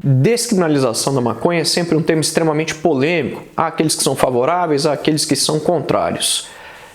Descriminalização da maconha é sempre um tema extremamente polêmico. Há aqueles que são favoráveis, há aqueles que são contrários.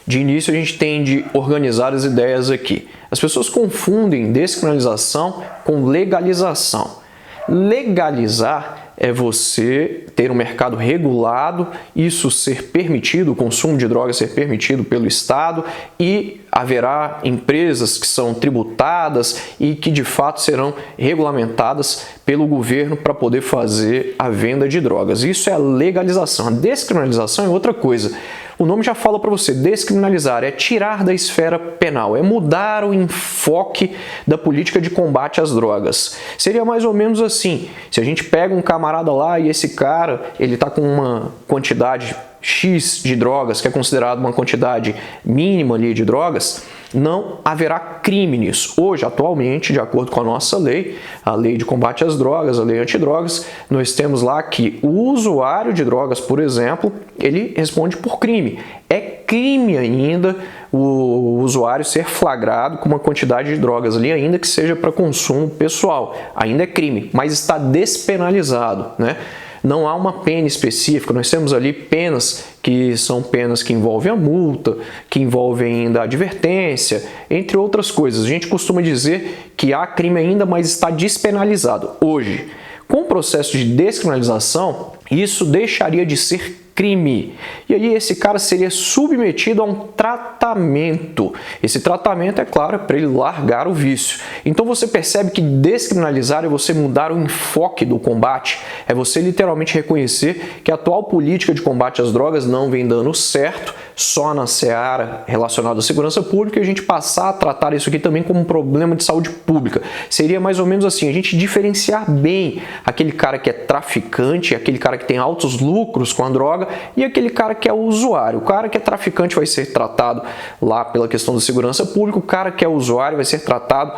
De início, a gente tem de organizar as ideias aqui. As pessoas confundem descriminalização com legalização. Legalizar é você ter um mercado regulado, isso ser permitido, o consumo de drogas ser permitido pelo Estado, e haverá empresas que são tributadas e que de fato serão regulamentadas pelo governo para poder fazer a venda de drogas. Isso é a legalização. A descriminalização é outra coisa. O nome já fala para você, descriminalizar é tirar da esfera penal, é mudar o enfoque da política de combate às drogas. Seria mais ou menos assim, se a gente pega um camarada lá e esse cara, ele está com uma quantidade X de drogas, que é considerado uma quantidade mínima ali de drogas, não haverá crime nisso. Hoje, atualmente, de acordo com a nossa lei, a lei de combate às drogas, a lei antidrogas, nós temos lá que o usuário de drogas, por exemplo, ele responde por crime. É crime ainda o usuário ser flagrado com uma quantidade de drogas ali, ainda que seja para consumo pessoal. Ainda é crime, mas está despenalizado, né? Não há uma pena específica, nós temos ali penas que são penas que envolvem a multa, que envolvem ainda a advertência, entre outras coisas. A gente costuma dizer que há crime ainda, mas está despenalizado. Hoje, com o processo de descriminalização, isso deixaria de ser crime. E aí esse cara seria submetido a um tratamento. Esse tratamento, é claro, é para ele largar o vício. Então você percebe que descriminalizar é você mudar o enfoque do combate, é você literalmente reconhecer que a atual política de combate às drogas não vem dando certo, só na seara relacionada à segurança pública, e a gente passar a tratar isso aqui também como um problema de saúde pública. Seria mais ou menos assim, a gente diferenciar bem aquele cara que é traficante, aquele cara que tem altos lucros com a droga, e aquele cara que é o usuário. O cara que é traficante vai ser tratado lá pela questão da segurança pública, o cara que é usuário vai ser tratado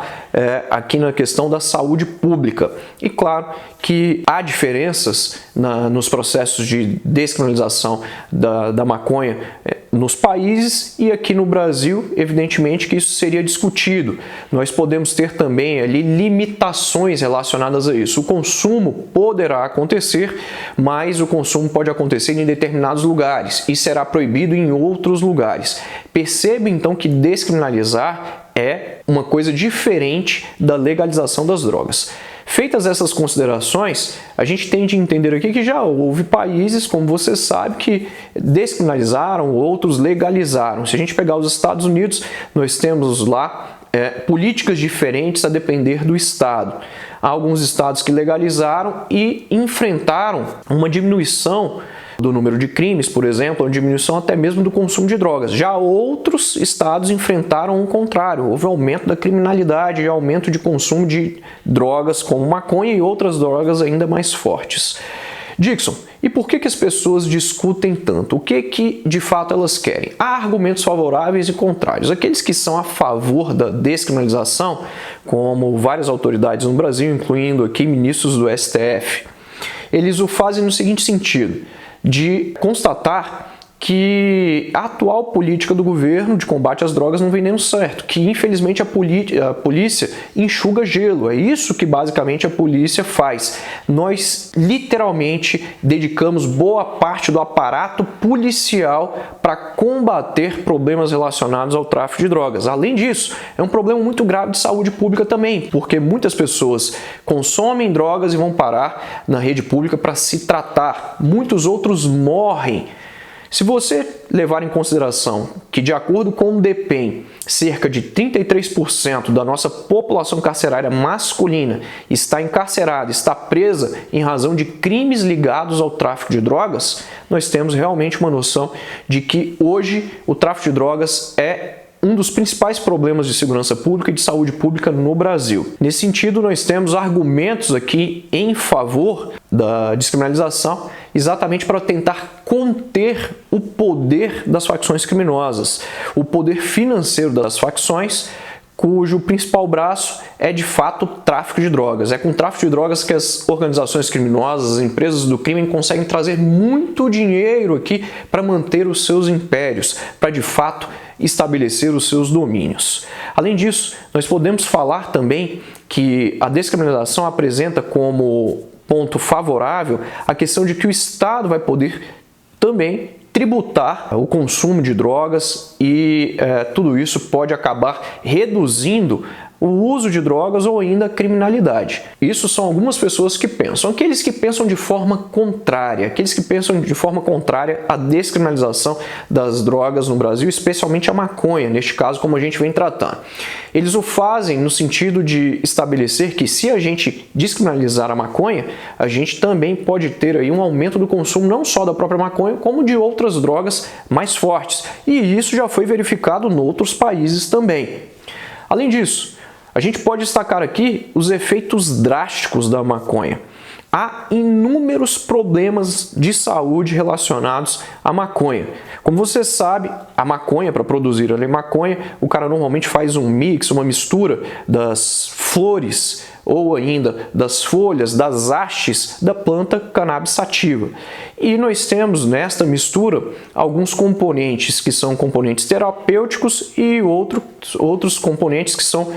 aqui na questão da saúde pública. E claro que há diferenças nos processos de descriminalização da maconha nos países, e aqui no Brasil, evidentemente que isso seria discutido. Nós podemos ter também ali limitações relacionadas a isso. O consumo poderá acontecer, mas o consumo pode acontecer em determinados lugares e será proibido em outros lugares. Perceba então que descriminalizar é uma coisa diferente da legalização das drogas. Feitas essas considerações, a gente tem de entender aqui que já houve países, como você sabe, que descriminalizaram, outros legalizaram. Se a gente pegar os Estados Unidos, nós temos lá políticas diferentes a depender do estado. Há alguns estados que legalizaram e enfrentaram uma diminuição do número de crimes, por exemplo, uma diminuição até mesmo do consumo de drogas. Já outros estados enfrentaram o contrário, houve aumento da criminalidade e aumento de consumo de drogas como maconha e outras drogas ainda mais fortes. Dixon, e por que as pessoas discutem tanto? O que de fato elas querem? Há argumentos favoráveis e contrários. Aqueles que são a favor da descriminalização, como várias autoridades no Brasil, incluindo aqui ministros do STF, eles o fazem no seguinte sentido: de constatar que a atual política do governo de combate às drogas não vem dando certo, que infelizmente a polícia enxuga gelo. É isso que basicamente a polícia faz. Nós literalmente dedicamos boa parte do aparato policial para combater problemas relacionados ao tráfico de drogas. Além disso, é um problema muito grave de saúde pública também, porque muitas pessoas consomem drogas e vão parar na rede pública para se tratar. Muitos outros morrem. Se você levar em consideração que, de acordo com o DEPEN, cerca de 33% da nossa população carcerária masculina está encarcerada, está presa em razão de crimes ligados ao tráfico de drogas, nós temos realmente uma noção de que hoje o tráfico de drogas é um dos principais problemas de segurança pública e de saúde pública no Brasil. Nesse sentido, nós temos argumentos aqui em favor da descriminalização, exatamente para tentar conter o poder das facções criminosas, o poder financeiro das facções, cujo principal braço é de fato o tráfico de drogas. É com o tráfico de drogas que as organizações criminosas, as empresas do crime conseguem trazer muito dinheiro aqui para manter os seus impérios, para de fato estabelecer os seus domínios. Além disso, nós podemos falar também que a descriminalização apresenta como ponto favorável a questão de que o Estado vai poder também tributar o consumo de drogas e tudo isso pode acabar reduzindo o uso de drogas ou ainda a criminalidade. Isso são algumas pessoas que pensam. Aqueles que pensam de forma contrária, à descriminalização das drogas no Brasil, especialmente a maconha, neste caso, como a gente vem tratando. Eles o fazem no sentido de estabelecer que se a gente descriminalizar a maconha, a gente também pode ter aí um aumento do consumo não só da própria maconha, como de outras drogas mais fortes. E isso já foi verificado em outros países também. Além disso, a gente pode destacar aqui os efeitos drásticos da maconha. Há inúmeros problemas de saúde relacionados à maconha. Como você sabe, a maconha, para produzir a maconha, o cara normalmente faz um mix, uma mistura das flores ou ainda das folhas, das hastes da planta cannabis sativa. E nós temos nesta mistura alguns componentes que são componentes terapêuticos e outros componentes que são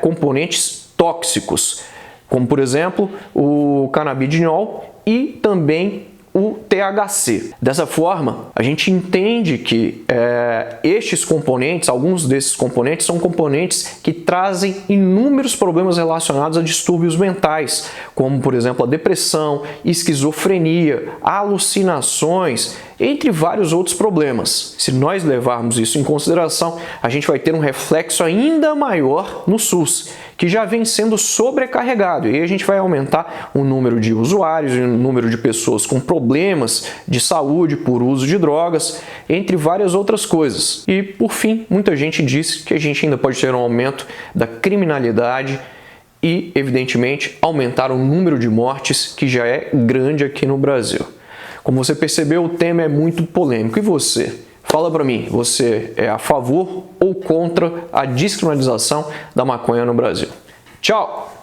componentes tóxicos, como por exemplo o cannabidiol e também o THC. Dessa forma, a gente entende que estes componentes, alguns desses componentes, são componentes que trazem inúmeros problemas relacionados a distúrbios mentais, como por exemplo a depressão, esquizofrenia, alucinações, entre vários outros problemas. Se nós levarmos isso em consideração, a gente vai ter um reflexo ainda maior no SUS, que já vem sendo sobrecarregado, e aí a gente vai aumentar o número de usuários, o número de pessoas com problemas de saúde por uso de drogas, entre várias outras coisas. E, por fim, muita gente diz que a gente ainda pode ter um aumento da criminalidade e, evidentemente, aumentar o número de mortes, que já é grande aqui no Brasil. Como você percebeu, o tema é muito polêmico. E você? Fala para mim, você é a favor ou contra a descriminalização da maconha no Brasil? Tchau!